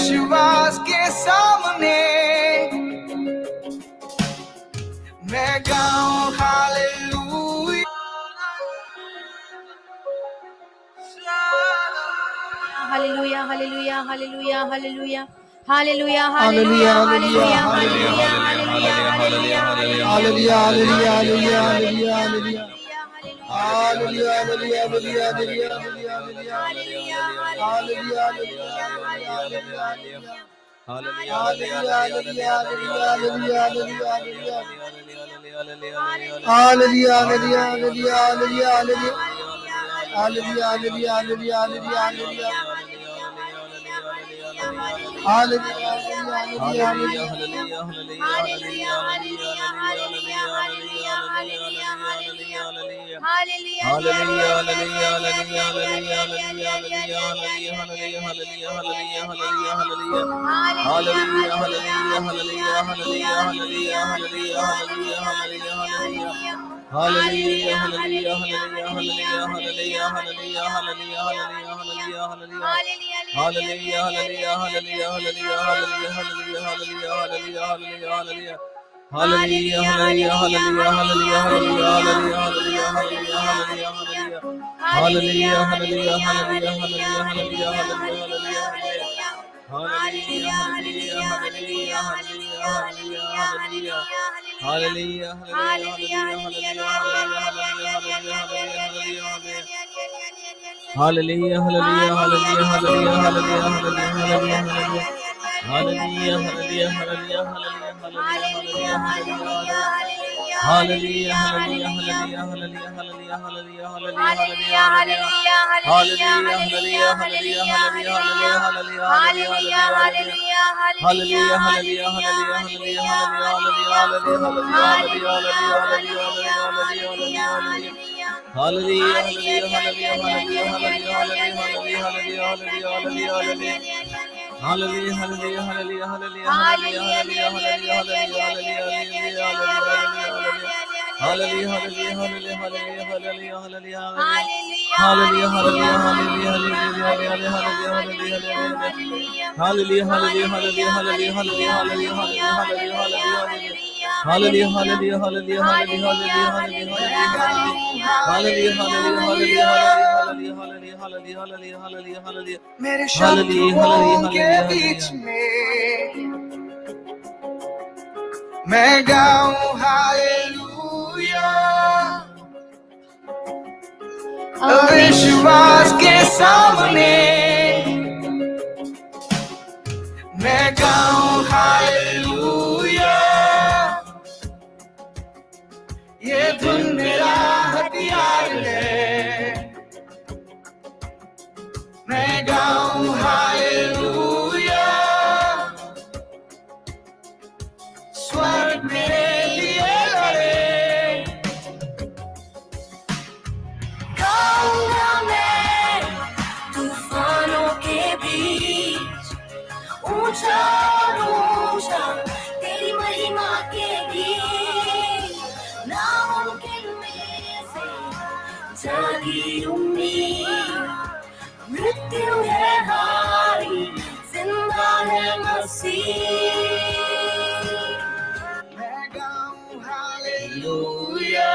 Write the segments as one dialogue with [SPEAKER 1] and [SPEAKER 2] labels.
[SPEAKER 1] अविश्वास के सामने मैं गाऊं हालेलुया।
[SPEAKER 2] हालेलुया हालेलुया हालेलुया हालेलुया हालेलुया
[SPEAKER 3] हालेलुया
[SPEAKER 2] हालेलुया
[SPEAKER 3] हालेलुया
[SPEAKER 2] हालेलुया हालेलुया हालेलुया
[SPEAKER 3] हालेलुया हालेलुया हालेलुया
[SPEAKER 2] हालेलुया
[SPEAKER 3] हालेलुया
[SPEAKER 1] मेरे शत्रुओं के बीच में मैं गाऊं हालेलुया। अविश्वास के सामने मैं गाऊं हालेलुया। ये धुन मेरा हथियार है, मैं गाऊं हालेलुया। स्वर्ग मेरे लिए लड़े, गाऊंगा मैं तूफानों के बीच, ऊंचा ऊंचा तेरी महिमा के गीत। नामुमकिन में से जागी उम्मीद, मृत्यु है हारी, जिंदा है मसीह। मैं गाऊं हालेलुया।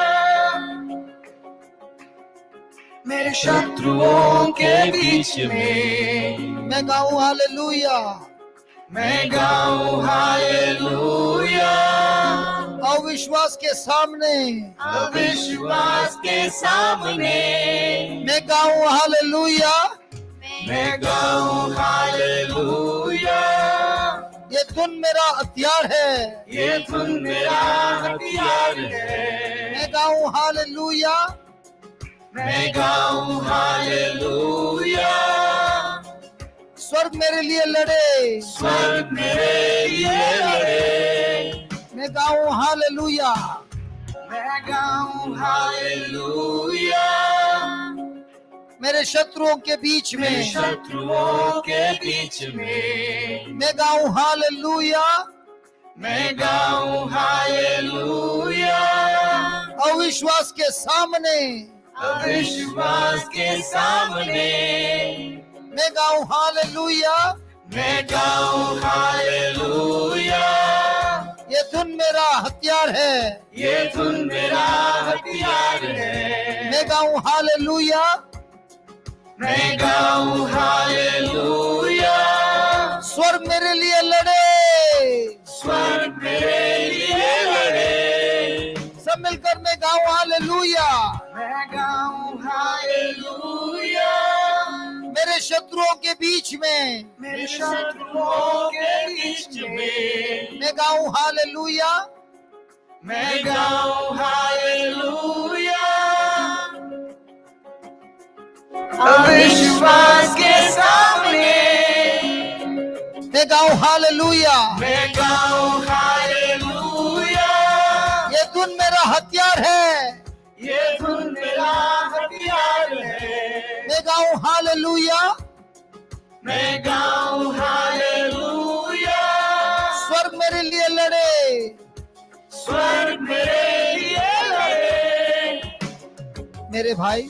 [SPEAKER 1] मेरे शत्रुओं के बीच में
[SPEAKER 3] मैं गाऊं हालेलुया।
[SPEAKER 1] मैं गाऊं हालेलुया।
[SPEAKER 3] अविश्वास के सामने
[SPEAKER 1] अविश्वास के सामने
[SPEAKER 3] मैं गाऊं हालेलुया।
[SPEAKER 1] मैं गाऊं हालेलुया।
[SPEAKER 3] ये धुन मेरा हथियार है,
[SPEAKER 1] ये धुन मेरा हथियार है,
[SPEAKER 3] मैं गाऊं हालेलुया।
[SPEAKER 1] मैं गाऊं हालेलुया।
[SPEAKER 3] स्वर्ग मेरे लिए लड़े,
[SPEAKER 1] स्वर्ग मेरे लिए लड़े,
[SPEAKER 3] मैं गाऊं हालेलुया।
[SPEAKER 1] मैं गाऊं हालेलुया।
[SPEAKER 3] मेरे शत्रुओं के बीच
[SPEAKER 1] मेरे
[SPEAKER 3] में
[SPEAKER 1] शत्रुओं के बीच में
[SPEAKER 3] मैं गाऊं हालेलुया।
[SPEAKER 1] मैं गाऊं हालेलुया।
[SPEAKER 3] अविश्वास के सामने
[SPEAKER 1] अविश्वास के सामने
[SPEAKER 3] मैं गाऊं हालेलुया।
[SPEAKER 1] मैं गाऊं हालेलुया।
[SPEAKER 3] ये धुन मेरा हथियार है,
[SPEAKER 1] ये धुन मेरा हथियार है।
[SPEAKER 3] मैं गाऊं हालेलुया।
[SPEAKER 1] मैं गाऊं हालेलुया।
[SPEAKER 3] स्वर्ग मेरे लिए लड़े,
[SPEAKER 1] स्वर्ग मेरे लिए लड़े।
[SPEAKER 3] सब मिलकर मैं गाऊं हालेलुया।
[SPEAKER 1] मैं गाऊं हालेलुया।
[SPEAKER 3] मेरे शत्रुओं के बीच में
[SPEAKER 1] मेरे शत्रुओं के बीच में
[SPEAKER 3] मैं गाऊं हालेलुया।
[SPEAKER 1] मैं गाऊं हालेलुया। अविश्वास के सामने
[SPEAKER 3] मैं गाऊं हालेलुया।
[SPEAKER 1] मैं गाऊं हालेलुया।
[SPEAKER 3] ये धुन मेरा हथियार है,
[SPEAKER 1] ये धुन मेरा हथियार है।
[SPEAKER 3] मैं गाऊं हालेलुया।
[SPEAKER 1] मैं गाऊं हालेलुया।
[SPEAKER 3] स्वर्ग मेरे लिए लड़े,
[SPEAKER 1] स्वर्ग मेरे लिए लड़े।
[SPEAKER 3] मेरे भाई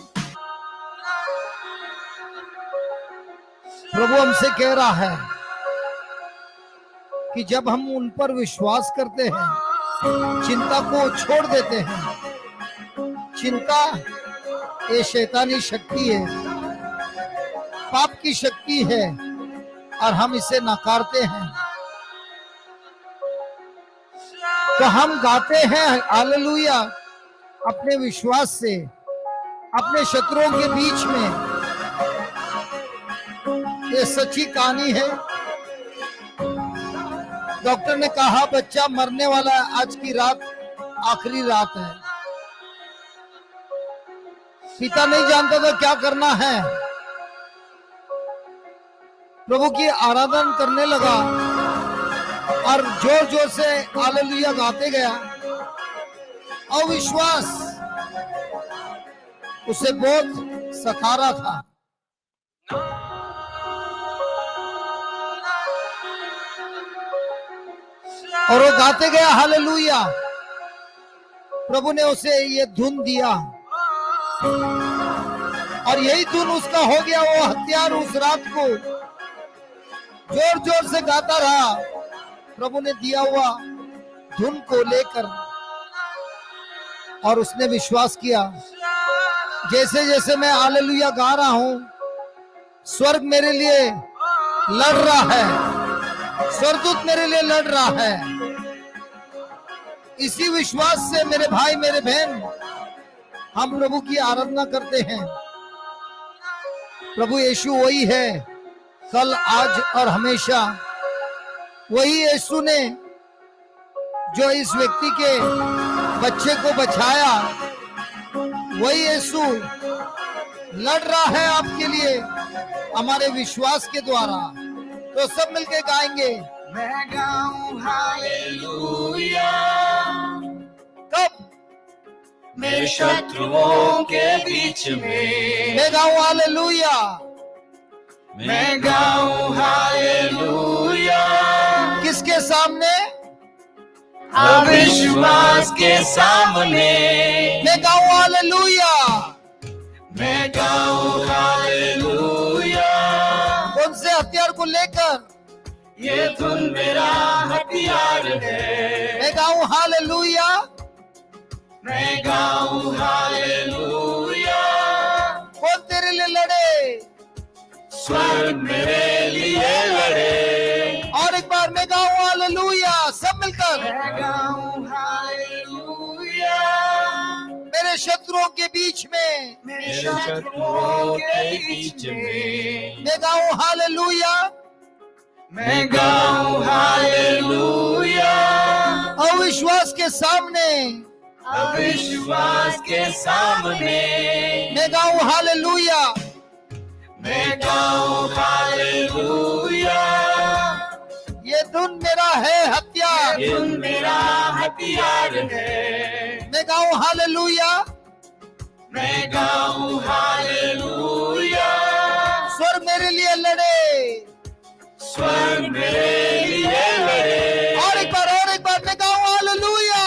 [SPEAKER 3] प्रभु हमसे कह रहा है कि जब हम उन पर विश्वास करते हैं, चिंता को छोड़ देते हैं। चिंता ये शैतानी शक्ति है, पाप की शक्ति है और हम इसे नकारते हैं। तो हम गाते हैं हालेलुया अपने विश्वास से, अपने शत्रुओं के बीच में। ये सच्ची कहानी है। डॉक्टर ने कहा बच्चा मरने वाला है, आज की रात आखिरी रात है। पिता नहीं जानता था क्या करना है, प्रभु की आराधना करने लगा और जोर जोर से हालेलुया गाते गया। अविश्वास उसे बहुत सता रहा था। और वो गाते गया हालेलुया। प्रभु ने उसे ये धुन दिया और यही धुन उसका हो गया। वो हथियार उस रात को जोर जोर से गाता रहा प्रभु ने दिया हुआ धुन को लेकर, और उसने विश्वास किया। जैसे जैसे मैं हालेलुया गा रहा हूं, स्वर्ग मेरे लिए लड़ रहा है, स्वर्गदूत मेरे लिए लड़ रहा है। इसी विश्वास से मेरे भाई मेरे बहन हम प्रभु की आराधना करते हैं। प्रभु यीशु वही है कल आज और हमेशा। वही यीशु ने जो इस व्यक्ति के बच्चे को बचाया, वही यीशु लड़ रहा है आपके लिए हमारे विश्वास के द्वारा। तो सब मिलके गाएंगे,
[SPEAKER 1] मैं गाऊं हालेलुया।
[SPEAKER 3] कब?
[SPEAKER 1] मेरे शत्रुओं के बीच में
[SPEAKER 3] मैं गाऊं हालेलुया।
[SPEAKER 1] मैं गाऊं हालेलुया।
[SPEAKER 3] किसके सामने?
[SPEAKER 1] अविश्वास के सामने
[SPEAKER 3] मैं गाऊं हालेलुया।
[SPEAKER 1] मैं गाऊं हालेलुया।
[SPEAKER 3] कौन से हथियार को लेकर?
[SPEAKER 1] ये धुन मेरा हथियार है।
[SPEAKER 3] मैं गाऊं हालेलुया।
[SPEAKER 1] मैं गाऊं हालेलुया।
[SPEAKER 3] कौन तेरे लिए लड़े?
[SPEAKER 1] स्वर्ग मेरे लिए लड़े।
[SPEAKER 3] और एक बार मैं गाऊं हालेलुया, सब मिलकर।
[SPEAKER 1] मैं गाऊं हालेलुया।
[SPEAKER 3] मेरे शत्रुओं के बीच में
[SPEAKER 1] मेरे शत्रुओं के बीच में
[SPEAKER 3] मैं गाऊं हालेलुया।
[SPEAKER 1] मैं गाऊं हालेलुया।
[SPEAKER 3] अविश्वास के सामने
[SPEAKER 1] अविश्वास के सामने
[SPEAKER 3] मैं गाऊं हालेलुया।
[SPEAKER 1] मैं गाऊं हालेलुया।
[SPEAKER 3] ये धुन मेरा है हथियार।
[SPEAKER 1] ये धुन मेरा हथियार है।
[SPEAKER 3] मैं गाऊं हालेलुया।
[SPEAKER 1] मैं गाऊं हालेलुया।
[SPEAKER 3] स्वर्ग मेरे लिए लड़े।
[SPEAKER 1] स्वर्ग मेरे लिए लड़े।
[SPEAKER 3] और एक बार मैं गाऊं हालेलुया।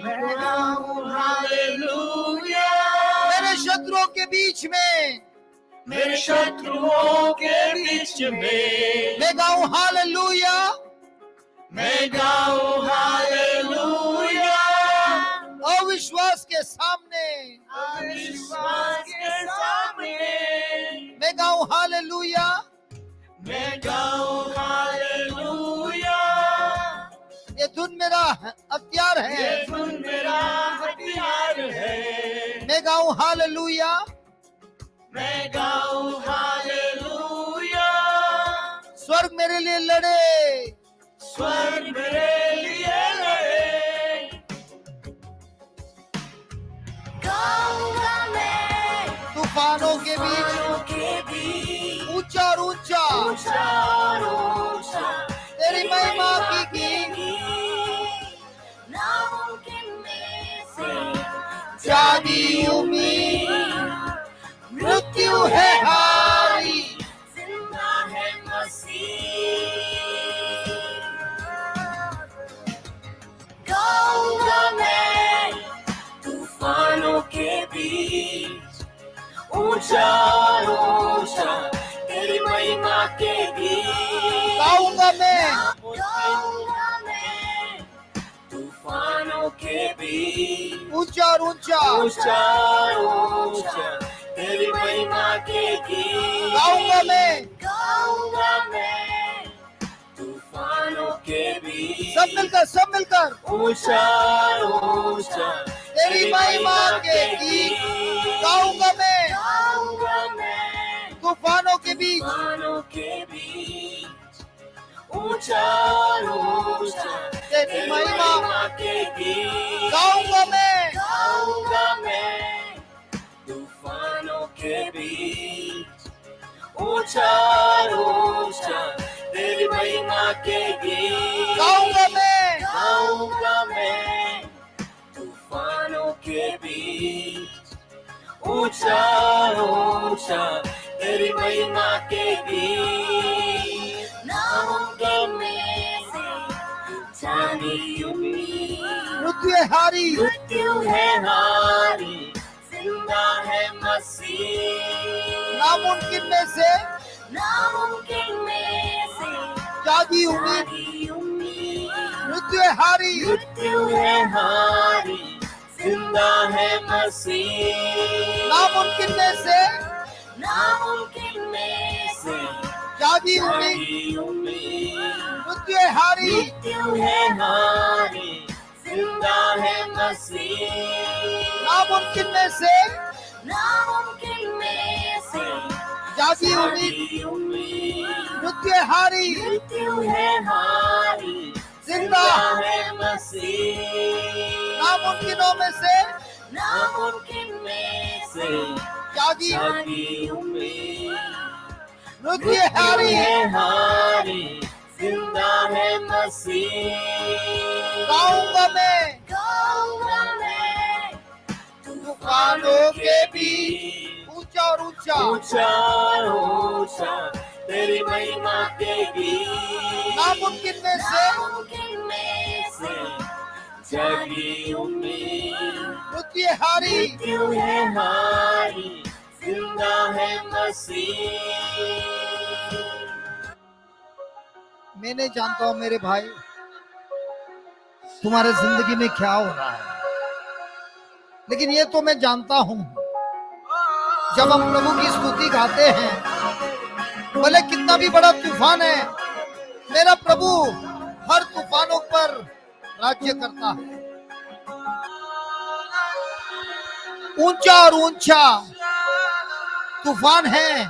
[SPEAKER 1] मैं गाऊं हालेलुया।
[SPEAKER 3] मेरे शत्रुओं के बीच में
[SPEAKER 1] मेरे शत्रुओं के बीच में।
[SPEAKER 3] मैं गाऊं हालेलुया,
[SPEAKER 1] मैं गाऊं हालेलुया,
[SPEAKER 3] अविश्वास के सामने।
[SPEAKER 1] अविश्वास के सामने।
[SPEAKER 3] मैं गाऊं हालेलुया,
[SPEAKER 1] मैं गाऊं हालेलुया,
[SPEAKER 3] ये धुन मेरा हथियार
[SPEAKER 1] ये
[SPEAKER 3] है।
[SPEAKER 1] धुन मेरा हथियार है।
[SPEAKER 3] मैं गाऊं हालेलुया,
[SPEAKER 1] मैं गाऊं हालेलुया,
[SPEAKER 3] स्वर्ग मेरे लिए लड़े।
[SPEAKER 1] स्वर्ग मेरे लिए लड़े। गाऊंगा मैं
[SPEAKER 3] तूफानों के बीच
[SPEAKER 1] तूफानों के बीच,
[SPEAKER 3] ऊंचा और ऊंचा
[SPEAKER 1] ऊंचा और ऊंचा
[SPEAKER 3] तेरी महिमा की गीत।
[SPEAKER 1] नामुमकिन में से
[SPEAKER 3] जागी उम्मीद, मृत्यु है हारी।
[SPEAKER 1] जिंदा है मसीह। गाऊंगा मैं तूफानों के बीच, ऊंचा और ऊंचा तेरी महिमा के गीत।
[SPEAKER 3] गाऊंगा मैं
[SPEAKER 1] गाऊंगा मैं तूफानों के बीच,
[SPEAKER 3] ऊंचा और ऊंचा।
[SPEAKER 1] ऊंचा और ऊंचा तेरी महिमा के गीत।
[SPEAKER 3] गाऊंगा मैं
[SPEAKER 1] गाऊंगा मैं तूफानों के बीच,
[SPEAKER 3] सब मिलकर
[SPEAKER 1] ऊंचा ऊंचा
[SPEAKER 3] तेरी महिमा के गीत। गाऊंगा मैं
[SPEAKER 1] गाऊंगा मैं
[SPEAKER 3] तूफानों के बीच।
[SPEAKER 1] तूफानों के बीच, ऊंचा ऊंचा
[SPEAKER 3] तेरी महिमा
[SPEAKER 1] के गीत।
[SPEAKER 3] गाऊंगा मैं
[SPEAKER 1] गाऊंगा मैं तूफानों के बीच, ऊंचा ऊंचा तेरी महिमा के गीत।
[SPEAKER 3] गाऊंगा मैं
[SPEAKER 1] गाऊंगा मैं तूफानों के बीच, ऊंचा ऊंचा तेरी महिमा के गीत। नामुमकिन में से जानी उम्मीद,
[SPEAKER 3] मृत्यु है हारी।
[SPEAKER 1] मृत्यु है हारी, जिंदा है मसीह।
[SPEAKER 3] नामुमकिन में से
[SPEAKER 1] नामुमकिन में से
[SPEAKER 3] जागी उम्मीद,
[SPEAKER 1] जागी उम्मीद,
[SPEAKER 3] मृत्यु है हारी।
[SPEAKER 1] मृत्यु है हारी, जिंदा है मसीह।
[SPEAKER 3] नामुमकिन में से
[SPEAKER 1] नामुमकिन में से
[SPEAKER 3] जागी उम्मीद,
[SPEAKER 1] जागी उम्मीद,
[SPEAKER 3] मृत्यु है हारी।
[SPEAKER 1] मृत्यु है हारी, जिंदा है मसीह।
[SPEAKER 3] नामुमकिन में से
[SPEAKER 1] नामुमकिन में से
[SPEAKER 3] जागी उम्मीद,
[SPEAKER 1] जागी उम्मीद,
[SPEAKER 3] मृत्यु है हारी।
[SPEAKER 1] मृत्यु है हारी,
[SPEAKER 3] जिंदा
[SPEAKER 1] है मसीह।
[SPEAKER 3] नामुमकिनों में से
[SPEAKER 1] नामुमकिन में से
[SPEAKER 3] जागी
[SPEAKER 1] जागी उम्मीद,
[SPEAKER 3] मृत्यु है हारी।
[SPEAKER 1] है हारी, जिंदा है मसीह।
[SPEAKER 3] गाऊंगा मैं
[SPEAKER 1] गाऊंगा मैं
[SPEAKER 3] तूफानों के बीच, ऊंचा और ऊंचा
[SPEAKER 1] ऊंचा ऊंचा तेरी महिमा के गीत।
[SPEAKER 3] नामुमकिन में से
[SPEAKER 1] नामुमकिन में से जागी उम्मीद,
[SPEAKER 3] मृत्यु है हारी।
[SPEAKER 1] मृत्यु है हारी, जिंदा है मसीह।
[SPEAKER 3] मैं नहीं जानता हूँ मेरे भाई तुम्हारे जिंदगी में क्या हो रहा है, लेकिन ये तो मैं जानता हूँ जब हम प्रभु की स्तुति गाते हैं, भले कितना भी बड़ा तूफान है, मेरा प्रभु हर तूफानों पर राज्य करता है। ऊंचा और ऊंचा तूफान है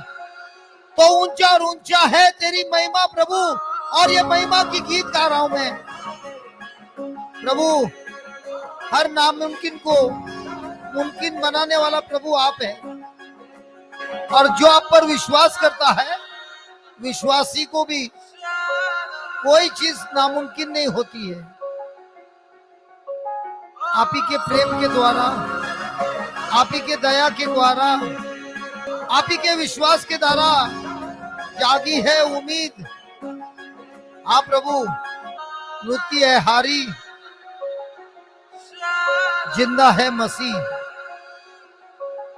[SPEAKER 3] तो ऊंचा और ऊंचा है तेरी महिमा प्रभु, और ये महिमा की गीत गा रहा हूं मैं प्रभु। हर नामुमकिन को मुमकिन बनाने वाला प्रभु आप है, और जो आप पर विश्वास करता है, विश्वासी को भी कोई चीज नामुमकिन नहीं होती है। आप ही के प्रेम के द्वारा, आप ही के दया के द्वारा, आप ही के विश्वास के द्वारा जागी है उम्मीद। आप प्रभु मृत्यु है हारी, जिंदा है मसीह।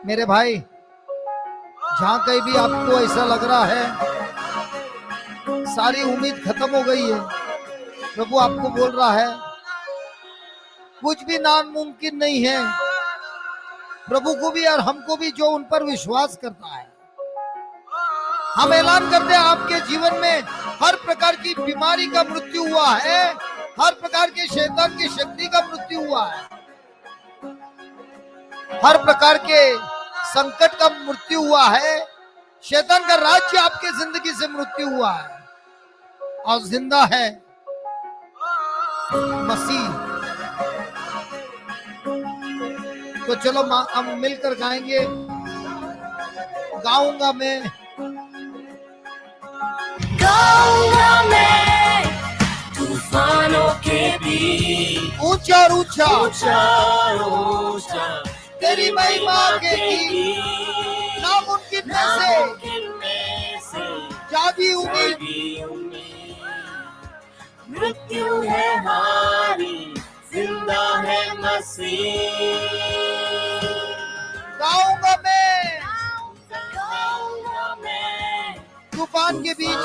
[SPEAKER 3] मेरे भाई जहां कहीं भी आपको ऐसा लग रहा है सारी उम्मीद खत्म हो गई है, प्रभु आपको बोल रहा है कुछ भी नामुमकिन नहीं है। प्रभु को भी और हमको भी, जो उन पर विश्वास करता है। हम ऐलान करते हैं आपके जीवन में हर प्रकार की बीमारी का मृत्यु हुआ है, हर प्रकार के शैतान की शक्ति का मृत्यु हुआ है, हर प्रकार के संकट का मृत्यु हुआ है, शैतान का राज्य आपके जिंदगी से मृत्यु हुआ है और जिंदा है मसीह। तो चलो हम मिलकर गाएंगे, गाऊंगा मैं,
[SPEAKER 1] गाऊंगा मैं तूफानों के बीच,
[SPEAKER 3] ऊंचा और ऊंचा
[SPEAKER 1] ऊंचा ऊंचा
[SPEAKER 3] तेरी महिमा के गीत, नामुमकिन में से जागी उम्मीद,
[SPEAKER 1] मृत्यु है हारी, जिंदा है मसीह।
[SPEAKER 3] गाऊंगा मैं तूफान के बीच,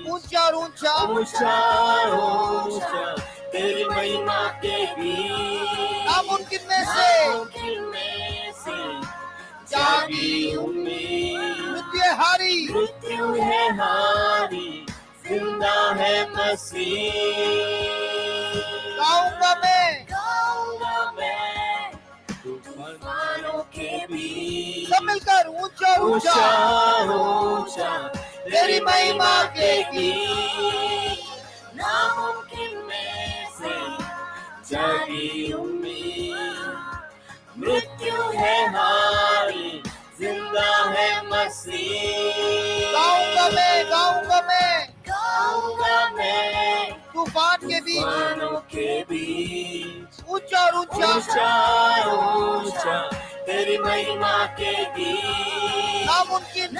[SPEAKER 3] ऊंचा और ऊंचा
[SPEAKER 1] ऊंचा ऊंचा तेरी महिमा के बीच,
[SPEAKER 3] नामुमकिन में से
[SPEAKER 1] जागी उम्मीद,
[SPEAKER 3] मृत्यु है हारी,
[SPEAKER 1] जिंदा है मसीह।
[SPEAKER 3] गाऊंगा मैं
[SPEAKER 1] तूफानों के बीच,
[SPEAKER 3] सब मिलकर ऊंचा और
[SPEAKER 1] ऊंचा
[SPEAKER 3] ऊंचा
[SPEAKER 1] ऊंचा तेरी महिमा के गीत, नामुमकिन में से जागी उम्मीद, मृत्यु है हारी, जिंदा है मसीह।
[SPEAKER 3] गाऊंगा मैं
[SPEAKER 1] गाऊंगा मैं
[SPEAKER 3] तूफान के
[SPEAKER 1] तूफानों के बीच,
[SPEAKER 3] ऊंचा और ऊंचा
[SPEAKER 1] ऊंचा ऊंचा तेरी महिमा के गीत,
[SPEAKER 3] नामुमकिन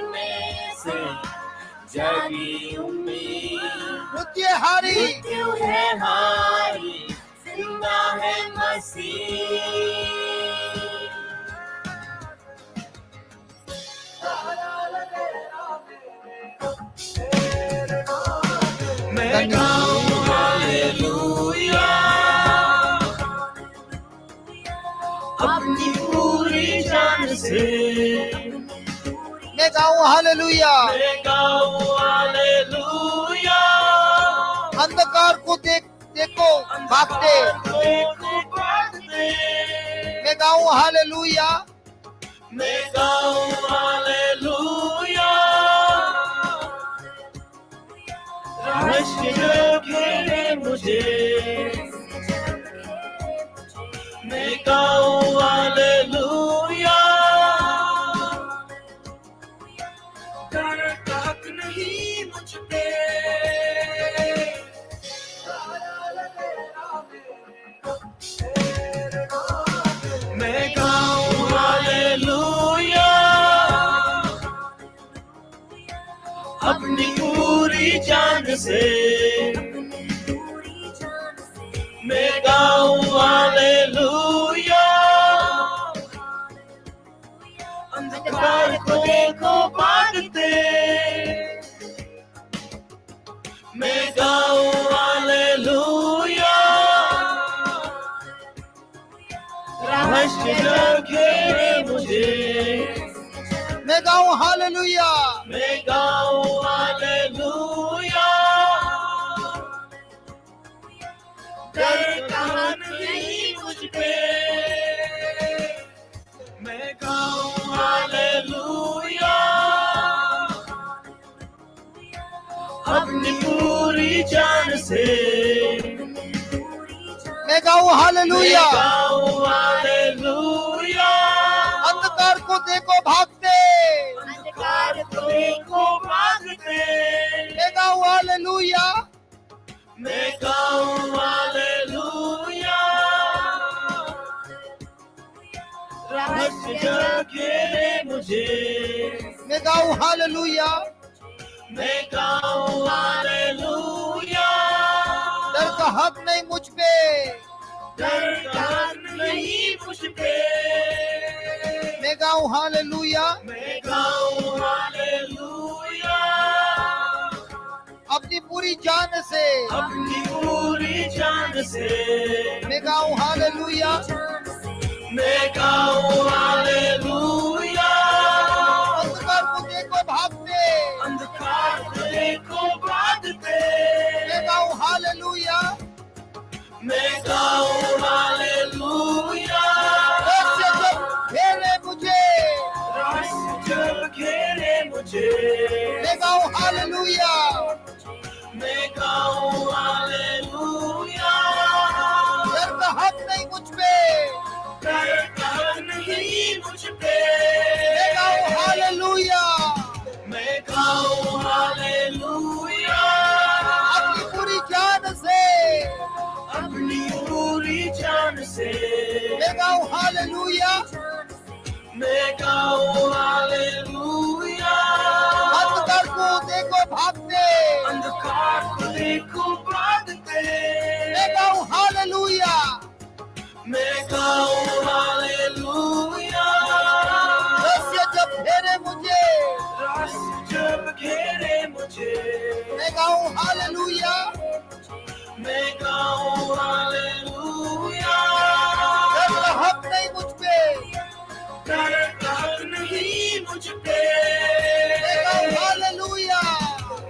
[SPEAKER 1] में से जागी उम्मीद,
[SPEAKER 3] मृत्यु
[SPEAKER 1] है हारी, जिंदा है मसीह। मैं गाऊं हालेलुया अपनी पूरी जान से,
[SPEAKER 3] मैं गाऊं हालेलुया,
[SPEAKER 1] मैं गाऊं हालेलुया
[SPEAKER 3] अंधकार को देखो भागते, मैं गाऊं हालेलुया,
[SPEAKER 1] मैं गाऊं हालेलुया रहस्य जो घेरे मुझे, मैं गाऊं हालेलुया डर का हक नहीं मुझ पे, मैं गाऊं हालेलुया अपनी पूरी जान से, मैं गाऊं हालेलुया अंधकार को देखो भागते, मैं गाऊं हालेलुया रहस्य जो घेरे मुझे,
[SPEAKER 3] मैं गाऊं हालेलुया,
[SPEAKER 1] मैं गाऊं हालेलुया डर का नहीं मुझ पे, मैं गाऊं हालेलुया अपनी पूरी जान से,
[SPEAKER 3] मैं गाऊं हालेलुया,
[SPEAKER 1] मैं गाऊं हालेलुया
[SPEAKER 3] अंधकार को देखो भागते,
[SPEAKER 1] अंधकार को देखो भागते,
[SPEAKER 3] मैं गाऊं हालेलुया,
[SPEAKER 1] मैं गाऊं हालेलुया रहस्य जो घेरे मुझे,
[SPEAKER 3] मैं गाऊं हालेलुया,
[SPEAKER 1] मैं गाऊं हालेलुया
[SPEAKER 3] डर का हक नहीं मुझ पे,
[SPEAKER 1] डर का हक नहीं मुझ पे,
[SPEAKER 3] मैं गाऊं हालेलुया,
[SPEAKER 1] मैं गाऊं हालेलुया,
[SPEAKER 3] अपनी पूरी जान से
[SPEAKER 1] अपनी पूरी जान से
[SPEAKER 3] मैं गाऊं हालेलुया,
[SPEAKER 1] मैं गाऊं हालेलुया,
[SPEAKER 3] अंधकार मुझे को भागते
[SPEAKER 1] अंधकार को भागते
[SPEAKER 3] मैं गाऊं हालेलुया,
[SPEAKER 1] मैं गाऊं हालेलुया,
[SPEAKER 3] रहस्य जब घेरे मुझे
[SPEAKER 1] रहस्य जब घेरे मुझे
[SPEAKER 3] मैं गाऊं हालेलुया,
[SPEAKER 1] मैं गाऊं हालेलुया,
[SPEAKER 3] डर का हक नहीं मुझ पे
[SPEAKER 1] डर का नहीं मुझ पे
[SPEAKER 3] मैं गाऊं हालेलुया,
[SPEAKER 1] मैं गाऊं हालेलुया,
[SPEAKER 3] अपनी पूरी जान से
[SPEAKER 1] अपनी पूरी जान से
[SPEAKER 3] मैं गाऊं हालेलुया,
[SPEAKER 1] मैं गाऊं हालेलुया,
[SPEAKER 3] अंधकार को देखो भागते
[SPEAKER 1] अंधकार को देखो भागते
[SPEAKER 3] मैं गाऊं हालेलुया,
[SPEAKER 1] मैं गाऊं हालेलुया,
[SPEAKER 3] रहस्य जब घेरे मुझे
[SPEAKER 1] रहस्य जब घेरे मुझे
[SPEAKER 3] मैं गाऊं हालेलुया,
[SPEAKER 1] मैं गाऊं हालेलुया,
[SPEAKER 3] डर का हक नहीं मुझ पे
[SPEAKER 1] डर का नहीं मुझ पे
[SPEAKER 3] मैं गाऊं हालेलुया,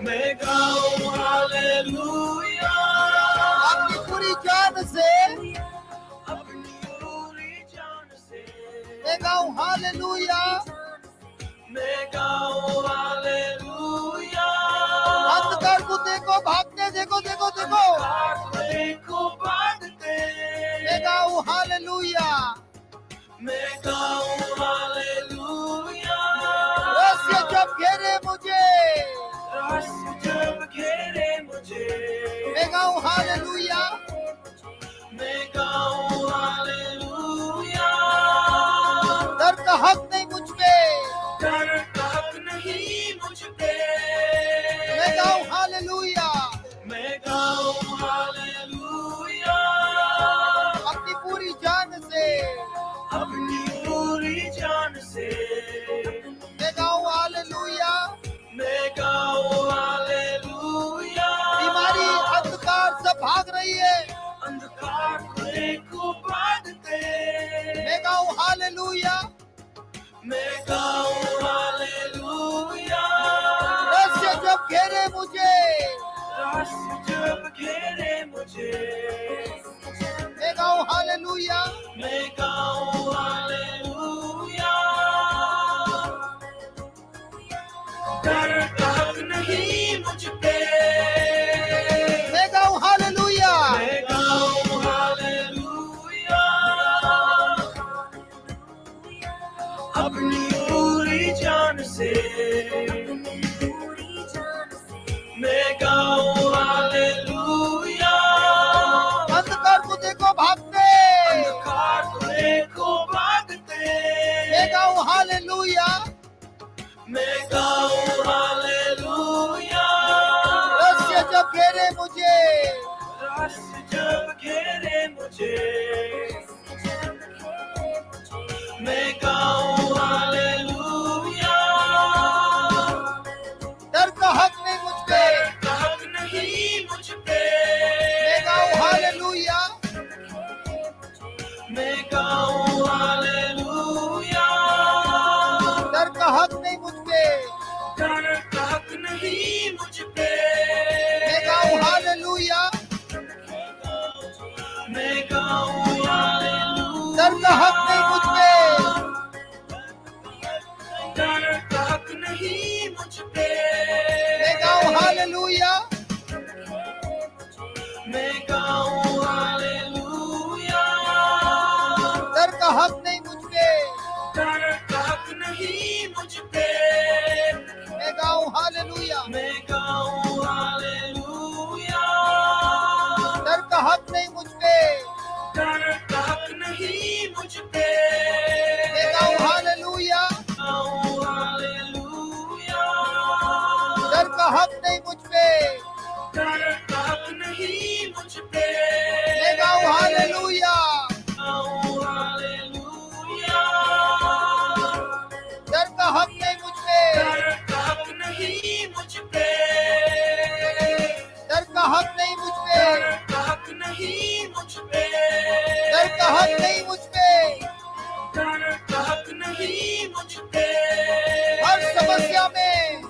[SPEAKER 1] मैं गाऊं हालेलुया,
[SPEAKER 3] अपनी पूरी जान से
[SPEAKER 1] अपनी पूरी जान से
[SPEAKER 3] मैं गाऊं हालेलुया,
[SPEAKER 1] मैं गाऊं हालेलुया,
[SPEAKER 3] अंधकार को देखो भागते देखो देखो देखो
[SPEAKER 1] अंधकार को भागते
[SPEAKER 3] मैं गाऊं हालेलुया,
[SPEAKER 1] मैं गाऊं हालेलुया,
[SPEAKER 3] रहस्य जब घेरे मुझे
[SPEAKER 1] रहस्य जब घेरे मुझे
[SPEAKER 3] मैं गाऊं हालेलुया,
[SPEAKER 1] मैं गाऊं हालेलुया,
[SPEAKER 3] डर का हक नहीं मुझ पे
[SPEAKER 1] डर का हक नहीं मुझ पे
[SPEAKER 3] मैं गाऊं हालेलुया,
[SPEAKER 1] मैं गाऊं हालेलुया,
[SPEAKER 3] अपनी पूरी जान से
[SPEAKER 1] अपनी पूरी जान से
[SPEAKER 3] मैं गाऊं हालेलुया,
[SPEAKER 1] मैं गाऊं हालेलुया,
[SPEAKER 3] बीमारी अंधकार से भाग रही है
[SPEAKER 1] अंधकार को भागते
[SPEAKER 3] मैं गाऊं हालेलुया,
[SPEAKER 1] मैं गाऊं हालेलुया,
[SPEAKER 3] रहस्य जब घेरे मुझे
[SPEAKER 1] रहस्य जब घेरे मुझे
[SPEAKER 3] मैं गाऊं हालेलुया,
[SPEAKER 1] मैं गाऊं हालेलुया, डर का हक नहीं मुझ पे
[SPEAKER 3] मैं गाऊं हालेलुया,
[SPEAKER 1] मैं गाऊं हालेलुया, अपनी पूरी जान से मैं गाऊं हालेलुया,
[SPEAKER 3] अंधकार को देखो भागते
[SPEAKER 1] अंधकार को देखो भागते
[SPEAKER 3] मैं गाऊं हालेलुया,
[SPEAKER 1] मैं गाऊं हालेलुया,
[SPEAKER 3] रहस्य जब घेरे मुझे
[SPEAKER 1] रहस्य जब घेरे मुझे मैं गाऊं हालेलुया,
[SPEAKER 3] डर का हक नहीं मुझ पे
[SPEAKER 1] डर का हक नहीं मुझ पे
[SPEAKER 3] मैं गाऊं हालेलुया,
[SPEAKER 1] मैं गाऊं हालेलुया,
[SPEAKER 3] डर का हक नहीं मुझ पे
[SPEAKER 1] डर का हक नहीं मुझ पे
[SPEAKER 3] मैं गाऊं हालेलुया,
[SPEAKER 1] मैं गाऊं हालेलुया,
[SPEAKER 3] डर का हक नहीं मुझ पे
[SPEAKER 1] डर का हक नहीं मुझ पे
[SPEAKER 3] मैं गाऊं हालेलुया,
[SPEAKER 1] मैं गाऊं हालेलुया,
[SPEAKER 3] डर का हक नहीं मुझ पे
[SPEAKER 1] डर का हक नहीं मुझ पे
[SPEAKER 3] मैं गाऊं हालेलुया,
[SPEAKER 1] मैं गाऊं हालेलुया,
[SPEAKER 3] डर का हक नहीं मुझ पे
[SPEAKER 1] डर का हक नहीं मुझ पे
[SPEAKER 3] मैं गाऊं हालेलुया,
[SPEAKER 1] गाऊं हालेलुया,
[SPEAKER 3] डर का हक नहीं मुझ पे
[SPEAKER 1] डर का हक नहीं मुझ पे
[SPEAKER 3] मैं गाऊं हालेलुया,
[SPEAKER 1] गाऊं हालेलुया,
[SPEAKER 3] हक नहीं मुझ पे,
[SPEAKER 1] डर का हक नहीं मुझ पे,
[SPEAKER 3] डर का हक नहीं मुझ पे,
[SPEAKER 1] डर का हक नहीं मुझ पे,
[SPEAKER 3] डर का हक नहीं मुझ पे।
[SPEAKER 1] डर का हक नहीं मुझ पे,
[SPEAKER 3] हर समस्या में,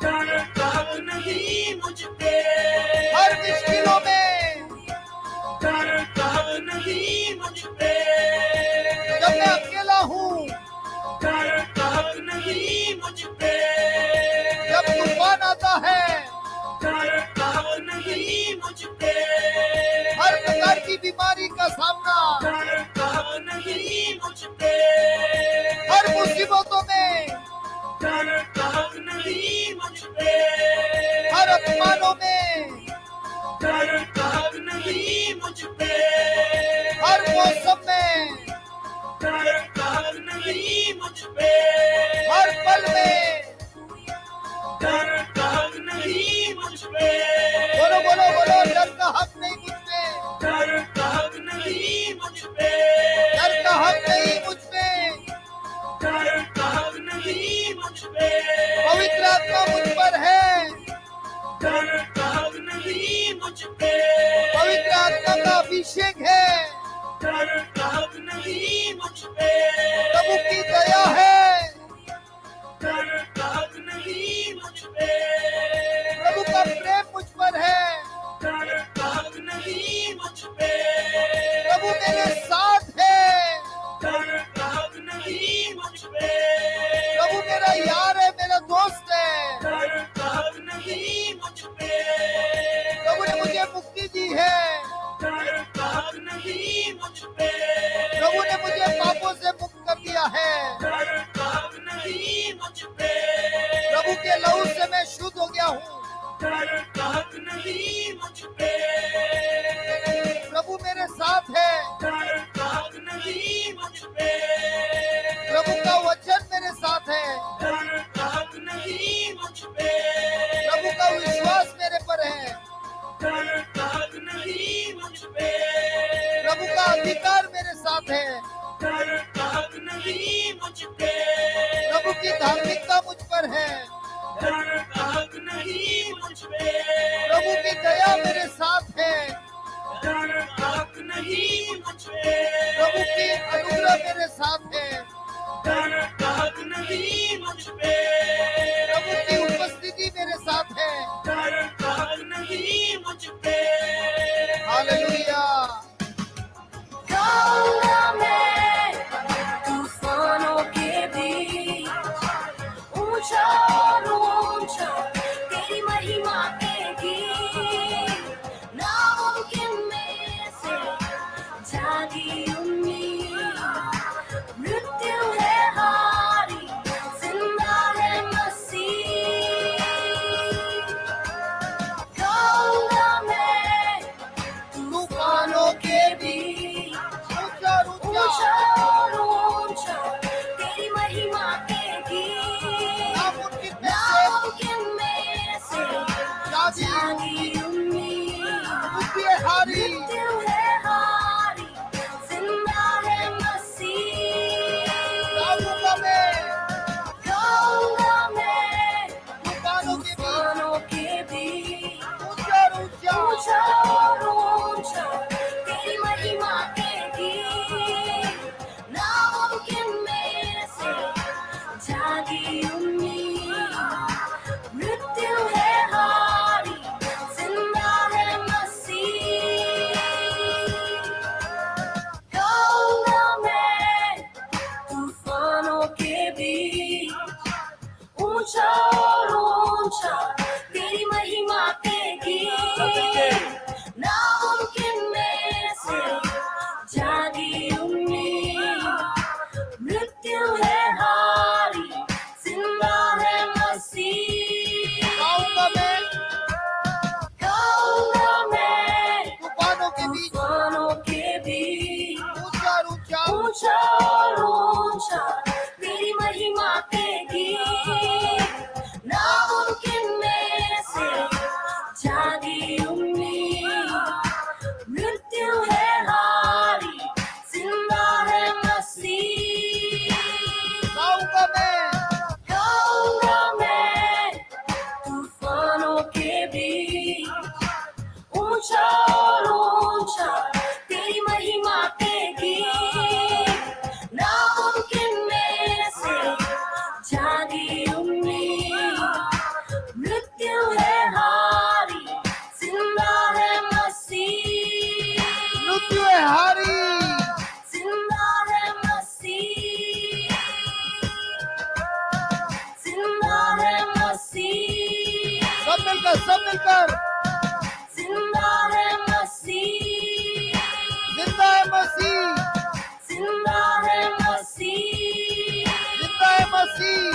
[SPEAKER 1] डर का हक नहीं मुझ पे,
[SPEAKER 3] हर मुश्किलों में,
[SPEAKER 1] डर का हक नहीं मुझ पे,
[SPEAKER 3] जब मैं अकेला हूँ,
[SPEAKER 1] डर का हक नहीं मुझ पे,
[SPEAKER 3] जब तूफान आता है,
[SPEAKER 1] डर का हक नहीं मुझ पे,
[SPEAKER 3] हर प्रकार की बीमारी का सामना,
[SPEAKER 1] डर का हक नहीं मुझ पे,
[SPEAKER 3] हर मुसीबतों में,
[SPEAKER 1] डर का हक नहीं मुझ पे,
[SPEAKER 3] हर अपमानों में,
[SPEAKER 1] डर का हक नहीं मुझ पे,
[SPEAKER 3] हर मौसम में,
[SPEAKER 1] डर का हक नहीं मुझ पे,
[SPEAKER 3] हर पल में।
[SPEAKER 1] डर का हक नहीं मुझ पे,
[SPEAKER 3] बोलो बोलो बोलो, डर का हक नहीं मुझ पे,
[SPEAKER 1] डर का हक नहीं मुझ पे,
[SPEAKER 3] डर का हक नहीं मुझ पे।
[SPEAKER 1] डर का हक नहीं मुझ पे,
[SPEAKER 3] पवित्र आत्मा मुझ पर है,
[SPEAKER 1] डर का हक नहीं मुझ पे,
[SPEAKER 3] पवित्र आत्मा का अभिषेक है,
[SPEAKER 1] डर का हक नहीं मुझ पे,
[SPEAKER 3] प्रभु की दया है,
[SPEAKER 1] डर का हक नहीं मुझ पे,
[SPEAKER 3] प्रभु का प्रेम मुझ पर है,
[SPEAKER 1] डर का हक नहीं मुझ पे,
[SPEAKER 3] प्रभु मेरे साथ है,
[SPEAKER 1] डर का हक नहीं मुझ पे,
[SPEAKER 3] प्रभु मेरा यार है, मेरा दोस्त है।
[SPEAKER 1] डर का हक नहीं मुझ पे,
[SPEAKER 3] प्रभु ने मुझे मुक्ति दी है,
[SPEAKER 1] डर का हक नहीं मुझ पे,
[SPEAKER 3] प्रभु ने मुझे पापों से मुक्त कर दिया है,
[SPEAKER 1] डर का हक नहीं मुझ पे,
[SPEAKER 3] प्रभु के लहू से मैं शुद्ध हो गया हूँ।
[SPEAKER 1] डर का हक नहीं मुझ पे,
[SPEAKER 3] प्रभु मेरे साथ है,
[SPEAKER 1] डर का हक नहीं मुझ पे,
[SPEAKER 3] प्रभु का वचन मेरे साथ है,
[SPEAKER 1] डर का हक नहीं मुझ पे,
[SPEAKER 3] प्रभु का विश्वास मेरे पर है,
[SPEAKER 1] डर का हक नहीं मुझ पे,
[SPEAKER 3] प्रभु का अधिकार मेरे साथ है,
[SPEAKER 1] डर का हक नहीं मुझ पे,
[SPEAKER 3] प्रभु की धार्मिकता मुझ पर है,
[SPEAKER 1] डर का हक नहीं मुझ पे,
[SPEAKER 3] प्रभु की दया मेरे साथ है,
[SPEAKER 1] डर का हक नहीं मुझ पे,
[SPEAKER 3] प्रभु की अनुग्रह मेरे साथ है,
[SPEAKER 1] डर का हक नहीं मुझ पे,
[SPEAKER 3] प्रभु की उपस्थिति मेरे साथ है।
[SPEAKER 1] डर का हक नहीं मुझ पे,
[SPEAKER 3] हालेलुया।
[SPEAKER 2] गाऊंगा मैं तूफानों के बीच, ऊंचा और ऊंचा तेरी महिमा के गीत, नामुमकिन में से जागी उम्मीद, मृत्यु है हारी, जिंदा है मसीह। गाऊंगा मैं तूफानों के बीच,
[SPEAKER 3] ऊंचा ऊंचा
[SPEAKER 2] ऊंचा और ऊंचा तेरी महिमा के गीत, नामुमकिन में से जागी उम्मीद,
[SPEAKER 3] मुक्ति हारी,
[SPEAKER 2] मृत्यु है हारी, जिंदा है मसीह।
[SPEAKER 3] गाऊंगा मैं
[SPEAKER 2] गाऊंगा मैं
[SPEAKER 3] तूफानों के बीच,
[SPEAKER 2] तूफानों के बीच,
[SPEAKER 3] ऊंचा ऊंचा
[SPEAKER 2] ऊंचा और ऊंचा तेरी महिमा के गीत, नामुमकिन में से जागी उम्मीद, मृत्यु है हारी, जिंदा है मसीह। गाऊंगा मैं तूफानों के बीच, ऊंचा और ऊंचा तेरी महिमा के गीत, नामुमकिन में से जागी उम्मीद, मृत्यु है हारी, जिंदा है मसीह।
[SPEAKER 3] गाऊंगा मैं तूफानों के बीच,
[SPEAKER 2] तूफानों के बीच,
[SPEAKER 3] ऊंचा ऊंचा
[SPEAKER 2] ऊंचा और ऊंचा तेरी महिमा के गीत,
[SPEAKER 3] मिलकर
[SPEAKER 2] जिंदा है मसीह,
[SPEAKER 3] जिंदा है मसीह,
[SPEAKER 2] जिंदा है मसीह,
[SPEAKER 3] जिंदा है मसीह,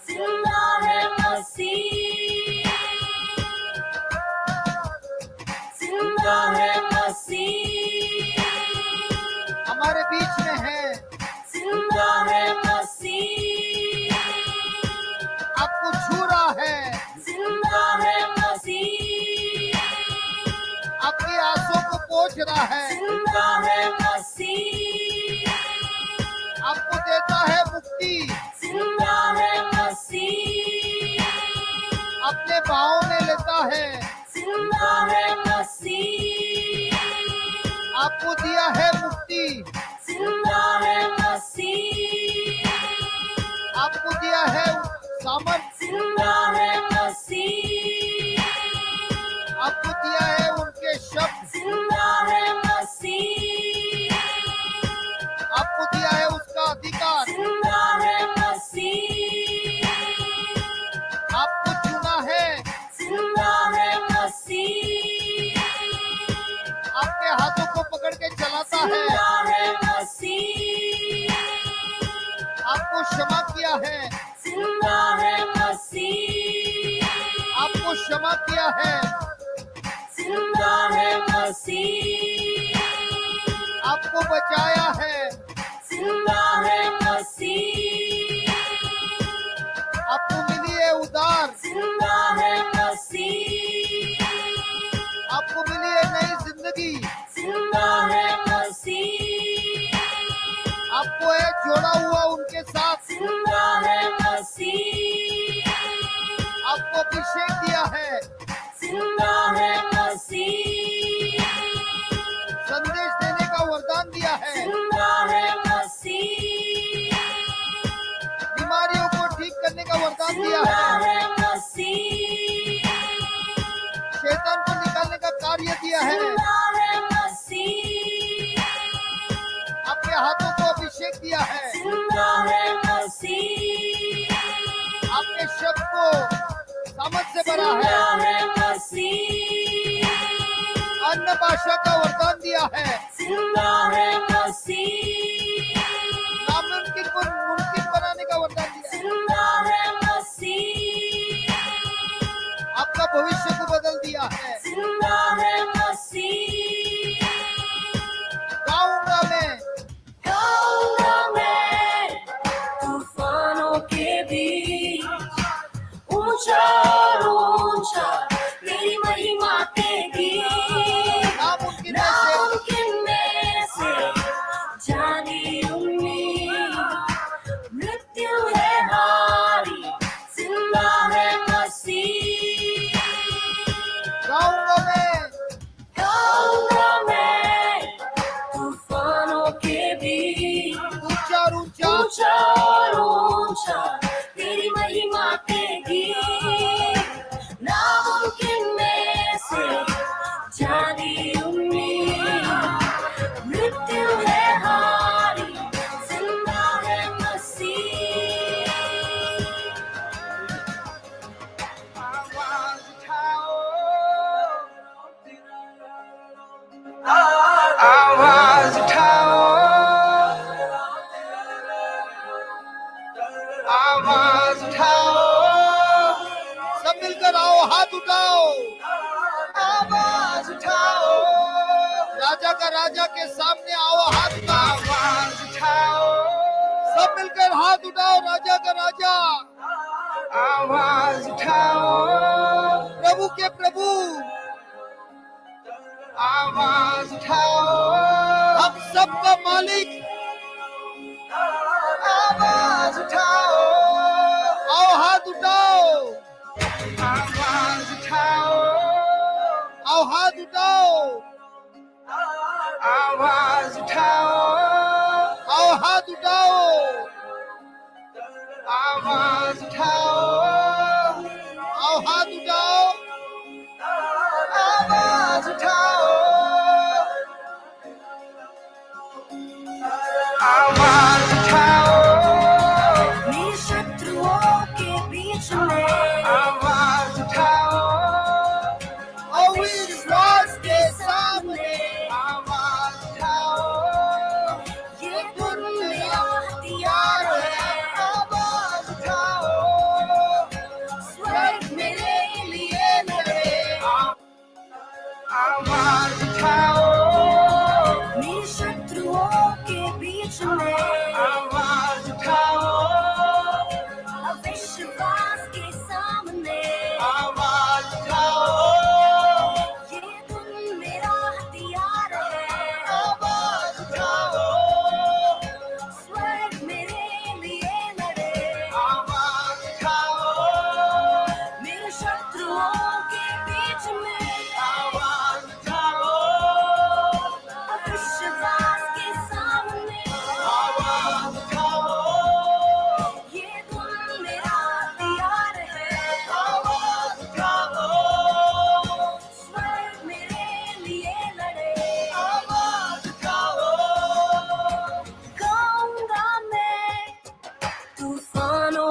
[SPEAKER 2] जिंदा है मसीह, जिंदा है मसीह,
[SPEAKER 3] हमारे बीच में है।
[SPEAKER 2] जिंदा है मसीह,
[SPEAKER 3] आपको छू रहा है,
[SPEAKER 2] जिंदा है मसीह,
[SPEAKER 3] आपकी आंसू को पोंछ रहा है,
[SPEAKER 2] जिंदा है मसीह,
[SPEAKER 3] आपको देता है मुक्ति,
[SPEAKER 2] जिंदा है मसीह,
[SPEAKER 3] अपने बाहों में लेता है,
[SPEAKER 2] जिंदा है मसीह,
[SPEAKER 3] आपको दिया है मुक्ति,
[SPEAKER 2] जिंदा है मसीह,
[SPEAKER 3] आपको दिया है सामर्थ,
[SPEAKER 2] जिंदा है मसीह,
[SPEAKER 3] आपको दिया है उनके शब्द,
[SPEAKER 2] जिंदा है मसीह,
[SPEAKER 3] आपको दिया है उसका अधिकार,
[SPEAKER 2] जिंदा है मसीह,
[SPEAKER 3] आपको चुना है,
[SPEAKER 2] जिंदा है मसीह,
[SPEAKER 3] आपके हाथों को पकड़ के चलाता है,
[SPEAKER 2] जिंदा है मसीह,
[SPEAKER 3] आपको क्षमा किया है,
[SPEAKER 2] जिंदा है मसीह,
[SPEAKER 3] आपको क्षमा किया है,
[SPEAKER 2] जिंदा है मसीह,
[SPEAKER 3] आपको बचाया है,
[SPEAKER 2] जिंदा है मसीह,
[SPEAKER 3] आपको मिली है उदार,
[SPEAKER 2] जिंदा है मसीह,
[SPEAKER 3] आपको मिली है नई जिंदगी,
[SPEAKER 2] जिंदा है मसीह,
[SPEAKER 3] आपको है जोड़ा हुआ उनके साथ,
[SPEAKER 2] जिंदा है मसीह,
[SPEAKER 3] आपको अभिषेक दिया है,
[SPEAKER 2] जिंदा है मसीह,
[SPEAKER 3] संदेश देने का वरदान दिया है,
[SPEAKER 2] जिंदा है मसीह,
[SPEAKER 3] बीमारियों को ठीक करने का वरदान दिया
[SPEAKER 2] जिंदा
[SPEAKER 3] है,
[SPEAKER 2] है मसीह,
[SPEAKER 3] शैतान को निकालने का कार्य दिया है,
[SPEAKER 2] जिंदा है मसीह,
[SPEAKER 3] आपके हाथों को अभिषेक दिया है,
[SPEAKER 2] जिंदा है मसीह,
[SPEAKER 3] आपके शब्द को समझ से भरा है,
[SPEAKER 2] जिंदा है मसीह,
[SPEAKER 3] अन्य भाषा का वरदान दिया है,
[SPEAKER 2] जिंदा है मसीह,
[SPEAKER 3] नामुमकिन को मुमकिन बनाने का वरदान दिया है,
[SPEAKER 2] जिंदा है मसीह,
[SPEAKER 3] आपका भविष्य को बदल दिया है,
[SPEAKER 2] जिंदा है मसीह,
[SPEAKER 3] गाऊंगा मैं,
[SPEAKER 2] गाऊंगा मैं तूफानों के बीच, ऊंचा और ऊंचा तेरी महिमा के गीत,
[SPEAKER 3] नामुमकिन
[SPEAKER 2] नामुमकिन में से जानी उम्मीद, मृत्यु है हारी, जिंदा है मसीह,
[SPEAKER 3] गाऊंगा
[SPEAKER 2] मैं तूफानों के बीच,
[SPEAKER 3] ऊंचा और ऊंचा
[SPEAKER 2] ऊंचा और ऊंचा तेरी महिमा के गीत, नामुमकिन में से जानी उम्मीद, मृत्यु है हारी, जिंदा है मसीह,
[SPEAKER 1] आवाज उठाओ, आवाज उठाओ,
[SPEAKER 3] सब मिलकर आओ, हाथ उठाओ,
[SPEAKER 1] आवाज उठाओ,
[SPEAKER 3] राजा का राजा के सामने आओ, हाथ उठाओ,
[SPEAKER 1] आवाज उठाओ,
[SPEAKER 3] सब मिलकर हाथ उठाओ, राजा का राजा,
[SPEAKER 1] आवाज उठाओ,
[SPEAKER 3] प्रभु के प्रभु,
[SPEAKER 1] आवाज उठाओ,
[SPEAKER 3] हम सबका मालिक,
[SPEAKER 1] आवाज उठाओ,
[SPEAKER 3] आओ हाथ उठाओ,
[SPEAKER 1] आवाज उठाओ,
[SPEAKER 3] आओ हाथ उठाओ,
[SPEAKER 1] आवाज उठाओ,
[SPEAKER 3] आओ हाथ उठाओ,
[SPEAKER 1] आवाज उठाओ,
[SPEAKER 3] आओ हाथ उठाओ,
[SPEAKER 1] आवाज उठाओ, आवाज उठाओ,
[SPEAKER 2] मेरे शत्रुओं के बीच में
[SPEAKER 1] आवाज उठाओ,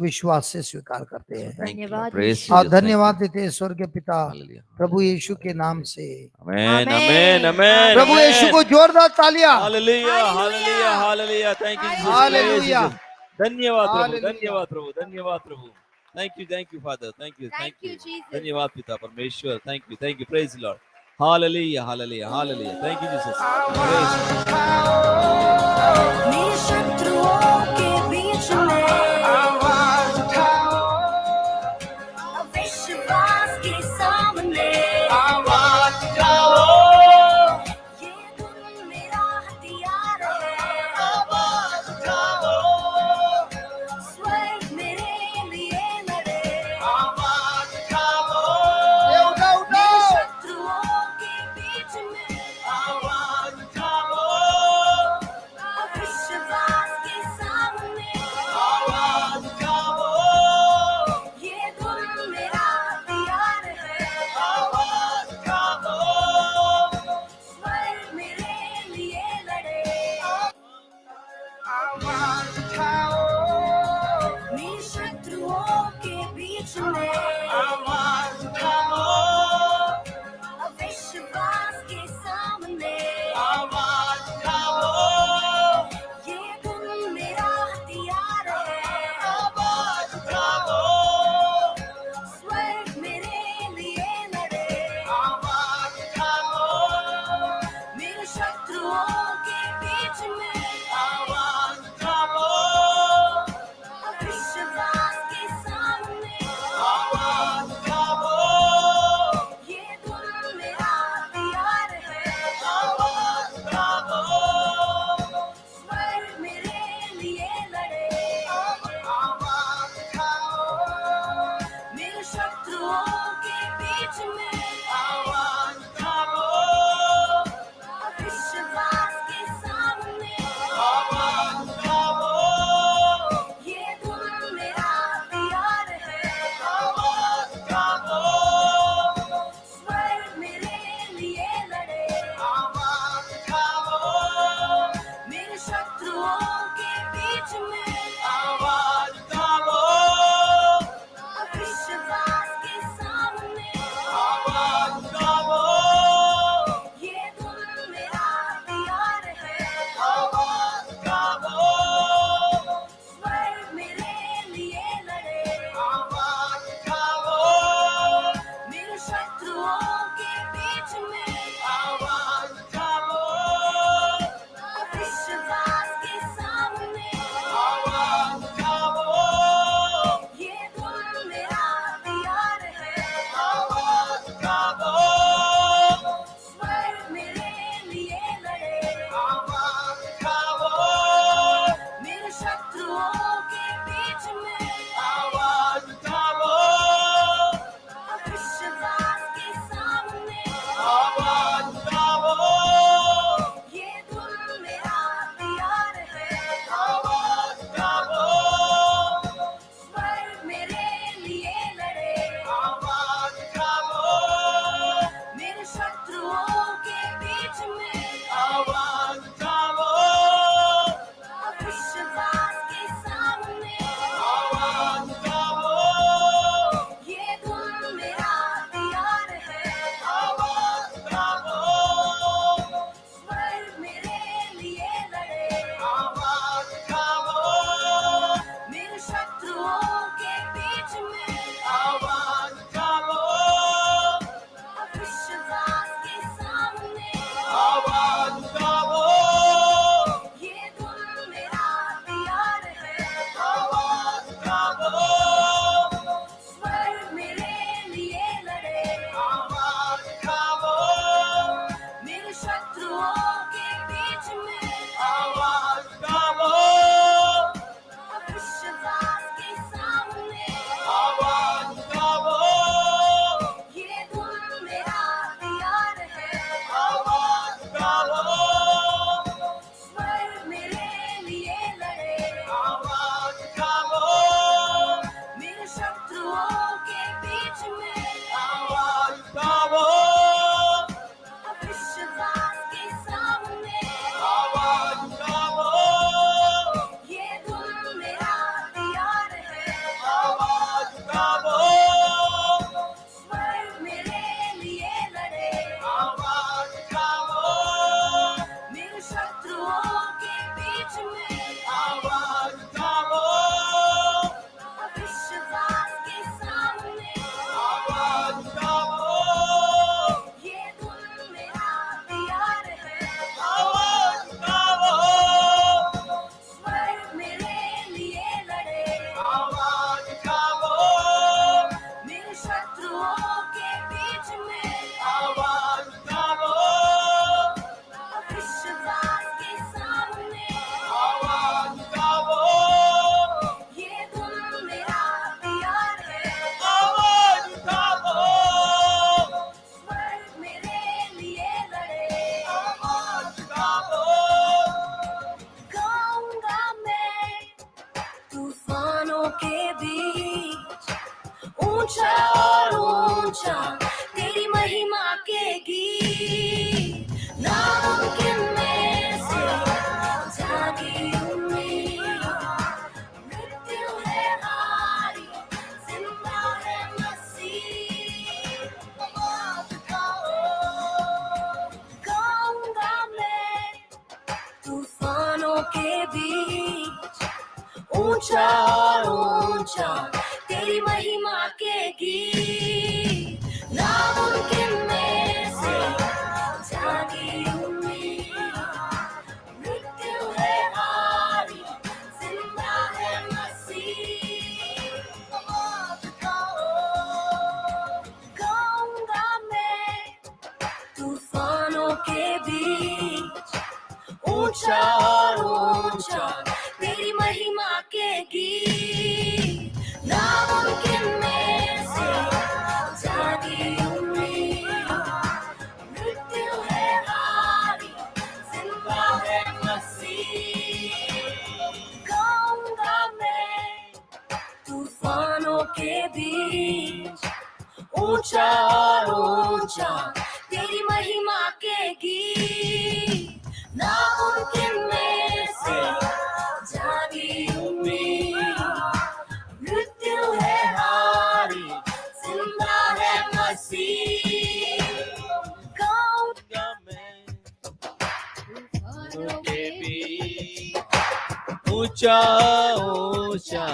[SPEAKER 3] विश्वास से स्वीकार करते हैं
[SPEAKER 2] धन्यवाद
[SPEAKER 4] Praise
[SPEAKER 2] यीशु।
[SPEAKER 3] और
[SPEAKER 4] Jesus, thank
[SPEAKER 3] धन्यवाद
[SPEAKER 4] you.
[SPEAKER 3] देते हैं स्वर्ग के पिता
[SPEAKER 4] Hallelujah.
[SPEAKER 3] प्रभु यीशु के नाम से।
[SPEAKER 4] Amen,
[SPEAKER 2] Amen.
[SPEAKER 4] amen, amen.
[SPEAKER 3] प्रभु यीशु को जोरदार तालियां।
[SPEAKER 4] Hallelujah,
[SPEAKER 2] Hallelujah.
[SPEAKER 4] hallelujah, hallelujah. Thank you, Jesus.
[SPEAKER 3] Hallelujah.
[SPEAKER 4] Praise Jesus. धन्यवाद प्रभु,
[SPEAKER 3] Hallelujah.
[SPEAKER 4] धन्यवाद प्रभु, धन्यवाद प्रभु. Thank you, Father. Thank you.
[SPEAKER 2] Thank you, Jesus.
[SPEAKER 4] धन्यवाद पिता परमेश्वर. Thank you. Praise the Lord. Hallelujah, hallelujah, hallelujah. Thank you, Jesus. Praise you.
[SPEAKER 2] मेरे शत्रुओं के बीच में
[SPEAKER 1] आवाज उठाओ,
[SPEAKER 2] विश्वास के सामने
[SPEAKER 1] आवाज उठाओ,
[SPEAKER 2] ये धुन मेरा हथियार है।
[SPEAKER 1] आवाज उठाओ,
[SPEAKER 2] स्वर्ग मेरे लिए लड़े।
[SPEAKER 1] आवाज उठाओ,
[SPEAKER 2] मेरे शत्रुओं के बीच में
[SPEAKER 1] आवाज उठाओ,
[SPEAKER 2] विश्वास ऊंचा ऊंचा तेरी महिमा के गीत, नामुमकिन में से जागी उम्मीद, मृत्यु है हारी, जिंदा है मसीह। गाऊंगा मैं तूफानों के बीच, ऊंचा ऊंचा तेरी महिमा के गीत, नामुमकिन में से जागी उम्मीद, मृत्यु है हारी, जिंदा है मसीह। गाऊंगा मैं तूफानों के बीच, ऊंचा ऊंचा तेरी महिमा के गीत, नामुमकिन में से जागी उम्मीद, मृत्यु है हारी, जिंदा है मसीह। गाऊंगा मैं
[SPEAKER 4] तूफानों के बीच, ऊंचा ऊंचा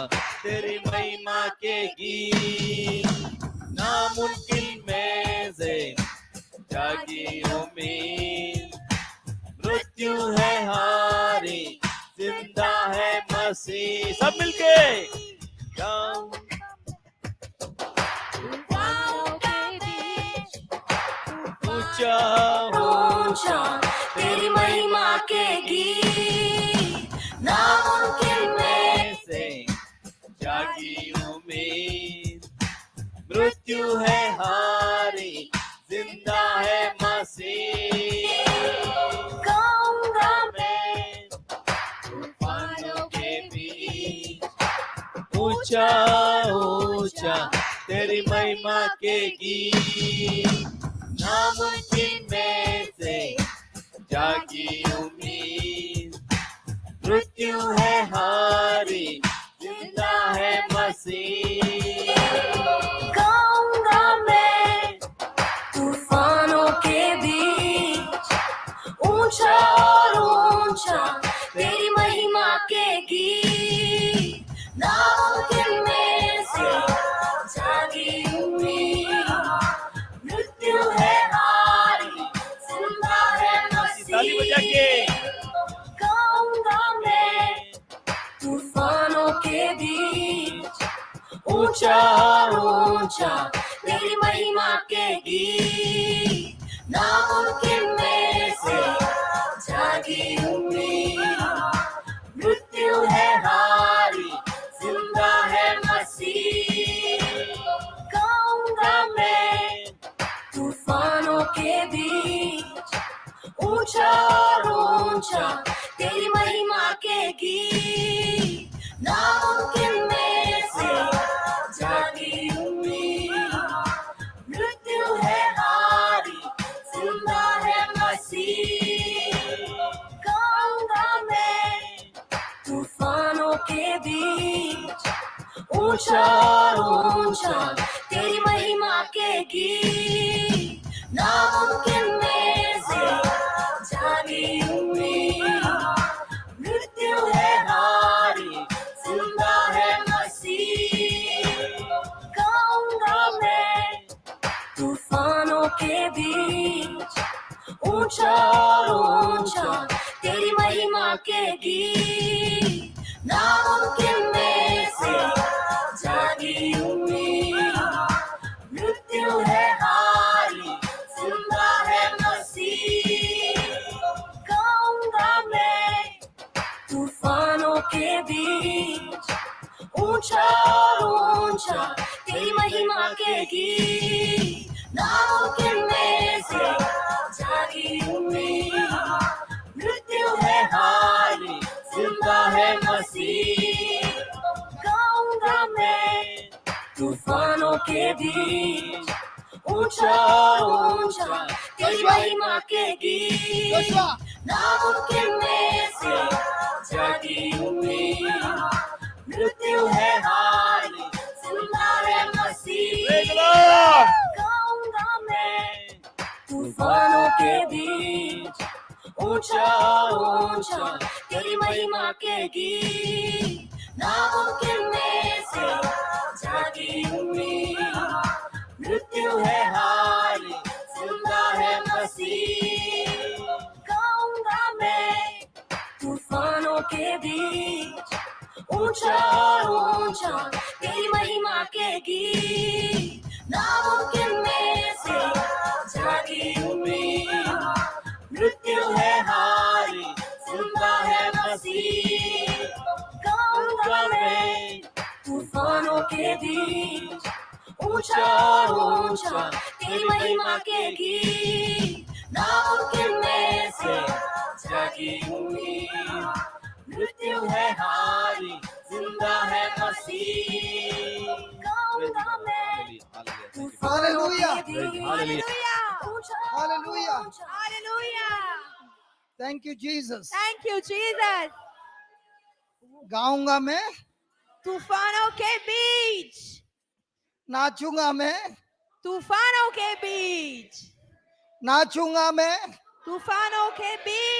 [SPEAKER 4] तेरी महिमा के गीत, नामुमकिन में से जागी उम्मीद, मृत्यु है हारी, जिंदा है मसीह। सब मिलके गाऊं
[SPEAKER 2] तूफानों के बीच,
[SPEAKER 4] ऊंचा
[SPEAKER 2] ऊंचा तेरी महिमा के गीत, नामुमकिन में
[SPEAKER 4] से जागी उम्मीद, मृत्यु है हारी, जिंदा है मसीह।
[SPEAKER 2] गाऊंगा
[SPEAKER 4] मैं तूफानों के बीच, ऊंचा ऊंचा तेरी महिमा के गीत, नामुमकिन में से जागी उम्मीद, मृत्यु है हारी, जिंदा है मसीह।
[SPEAKER 2] गाऊंगा मैं तूफानों के बीच, ऊंचा ऊंचा तेरी महिमा के गीत, नामुमकिन में से जागी उम्मीद, मृत्यु है हारी, जिंदा है
[SPEAKER 4] ताली बजा
[SPEAKER 2] मसीह।
[SPEAKER 4] के
[SPEAKER 2] गाऊंगा मैं तूफानों के बीच, ऊंचा ऊंचा तेरी महिमा के गीत, नामुमकिन में से जागी उम्मीद, मृत्यु है हारी, जिंदा है मसीह। गाऊंगा मैं तूफानों के बीच, ऊंचा ऊंचा तेरी महिमा के गीत, नामुमकिन में से जागी उम्मीद, मृत्यु है हारी, जिंदा है मसीह। गाऊंगा मैं तूफानों के बीच, ऊंचा ऊंचा तेरी महिमा के गीत, नामुमकिन में से जागी उम्मीद, मृत्यु है हारी, जिंदा है मसीह। गाऊंगा मैं तूफानों के बीच, ऊंचा ऊंचा तेरी महिमा के गीत, नामुमकिन में से जागी उम्मीद, मृत्यु है हारी, जिंदा है मसीह। गाऊंगा मैं तूफानों के बीच, ऊंचा ऊंचा तेरी महिमा के गीत, नामुमकिन में से जागी उम्मीद, मृत्यु है हारी, जिंदा है मसीह। गाऊंगा मैं तूफानों के बीच, ऊंचा ऊंचा तेरी महिमा के गीत, नामुमकिन में से जागी उम्मीद, मृत्यु है हारी, जिंदा है मसीह।
[SPEAKER 4] Praise the Lord.
[SPEAKER 2] गाऊंगा मैं तूफानों के बीच, ऊंचा ऊंचा तेरी महिमा के गीत, नामुमकिन में से जागी उम्मीद, मृत्यु है हारी, जिंदा है मसीह। गाऊंगा मैं तूफानों के बीच, ऊंचा ऊंचा तेरी महिमा के गीत। नामुमकिन में से जागी उम्मीद, मृत्यु है हारी, जिंदा है मसीह। गाऊंगा मैं तूफानों के बीच, ऊंचा ऊंचा तेरी महिमा के गीत। नामुमकिन में से जागी उम्मीद, मृत्यु है हारी, जिंदा है मसीह। गाऊंगा मैं तूफानों के बीच, ऊंचा
[SPEAKER 3] Hallelujah.
[SPEAKER 2] Hallelujah.
[SPEAKER 3] Thank you Jesus.
[SPEAKER 2] Thank you, Jesus.
[SPEAKER 3] गाऊंगा मैं,
[SPEAKER 2] तूफानों के बीच,
[SPEAKER 3] नाचूंगा मैं,
[SPEAKER 2] तूफानों के बीच,
[SPEAKER 3] नाचूंगा मैं,
[SPEAKER 2] तूफानों के बीच।